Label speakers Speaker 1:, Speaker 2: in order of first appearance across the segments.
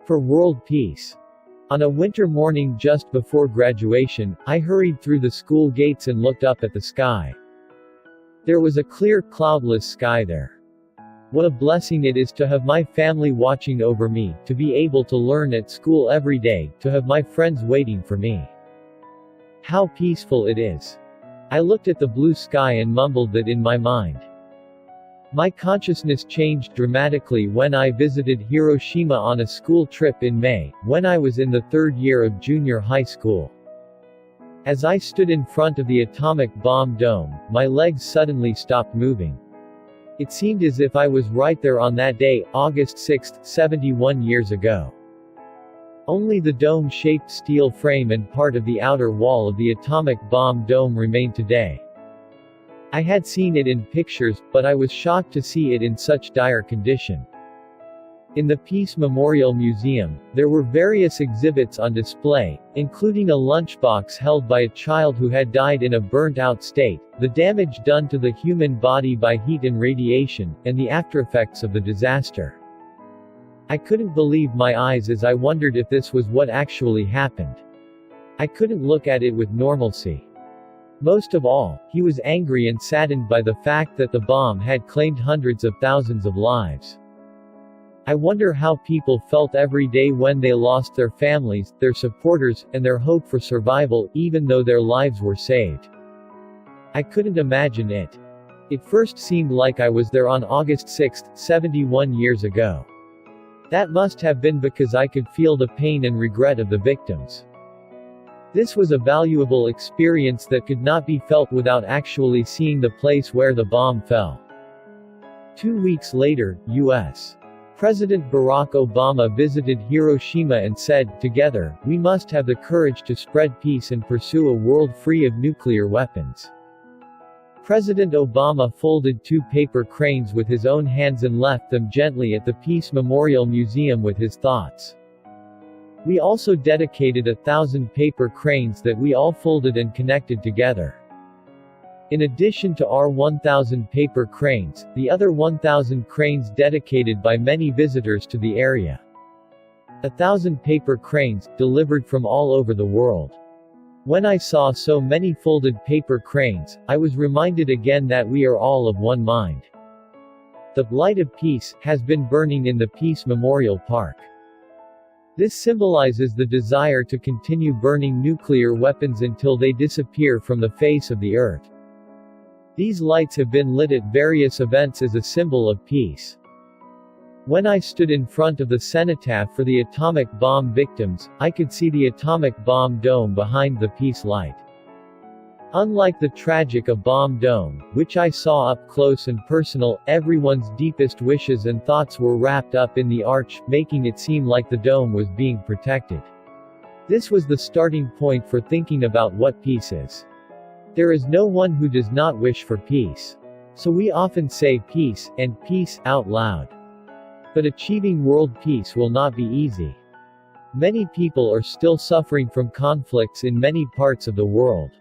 Speaker 1: For world peace. On a winter morning just before graduation, I hurried through the school gates and looked up at the sky. There was a clear, cloudless sky there. What a blessing it is to have my family watching over me, to be able to learn at school every day, to have my friends waiting for me. How peaceful it is. I looked at the blue sky and mumbled that in my mind. My consciousness changed dramatically when I visited Hiroshima on a school trip in May, when I was in the third year of junior high school. As I stood in front of the atomic bomb dome, my legs suddenly stopped moving. It seemed as if I was right there on that day, August 6, 71 years ago. Only the dome-shaped steel frame and part of the outer wall of the atomic bomb dome remain today. I had seen it in pictures, but I was shocked to see it in such dire condition. In the Peace Memorial Museum, there were various exhibits on display, including a lunchbox held by a child who had died in a burnt-out state, the damage done to the human body by heat and radiation, and the aftereffects of the disaster. I couldn't believe my eyes as I wondered if this was what actually happened. I couldn't look at it with normalcy. Most of all, he was angry and saddened by the fact that the bomb had claimed hundreds of thousands of lives. I wonder how people felt every day when they lost their families, their supporters, and their hope for survival, even though their lives were saved. I couldn't imagine it. It first seemed like I was there on August 6, 71 years ago. That must have been because I could feel the pain and regret of the victims. This was a valuable experience that could not be felt without actually seeing the place where the bomb fell. 2 weeks later, U.S. President Barack Obama visited Hiroshima and said, "Together, we must have the courage to spread peace and pursue a world free of nuclear weapons." President Obama folded 2 paper cranes with his own hands and left them gently at the Peace Memorial Museum with his thoughts. We also dedicated 1,000 paper cranes that we all folded and connected together. In addition to our 1,000 paper cranes, the other 1,000 cranes dedicated by many visitors to the area. 1,000 paper cranes, delivered from all over the world. When I saw so many folded paper cranes, I was reminded again that we are all of one mind. The light of peace has been burning in the Peace Memorial Park. This symbolizes the desire to continue burning nuclear weapons until they disappear from the face of the earth. These lights have been lit at various events as a symbol of peace. When I stood in front of the cenotaph for the atomic bomb victims, I could see the atomic bomb dome behind the peace light. Unlike the tragic bomb dome, which I saw up close and personal, everyone's deepest wishes and thoughts were wrapped up in the arch, making it seem like the dome was being protected. This was the starting point for thinking about what peace is. There is no one who does not wish for peace. So we often say peace, and peace, out loud. But achieving world peace will not be easy. Many people are still suffering from conflicts in many parts of the world.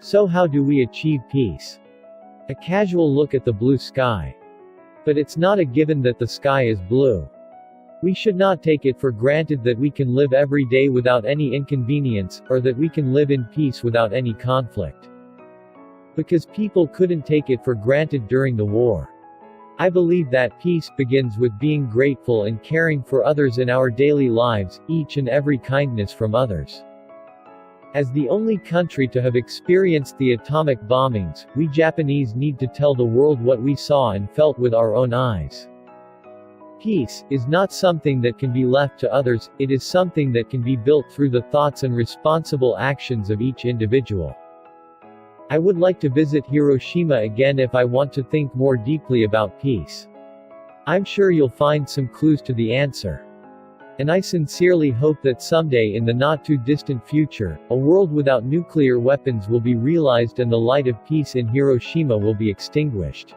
Speaker 1: So how do we achieve peace? A casual look at the blue sky. But it's not a given that the sky is blue. We should not take it for granted that we can live every day without any inconvenience, or that we can live in peace without any conflict. Because people couldn't take it for granted during the war. I believe that peace begins with being grateful and caring for others in our daily lives, each and every kindness from others. As the only country to have experienced the atomic bombings, we Japanese need to tell the world what we saw and felt with our own eyes. Peace is not something that can be left to others, it is something that can be built through the thoughts and responsible actions of each individual. I would like to visit Hiroshima again if I want to think more deeply about peace. I'm sure you'll find some clues to the answer. And I sincerely hope that someday in the not-too-distant future, a world without nuclear weapons will be realized and the light of peace in Hiroshima will be extinguished.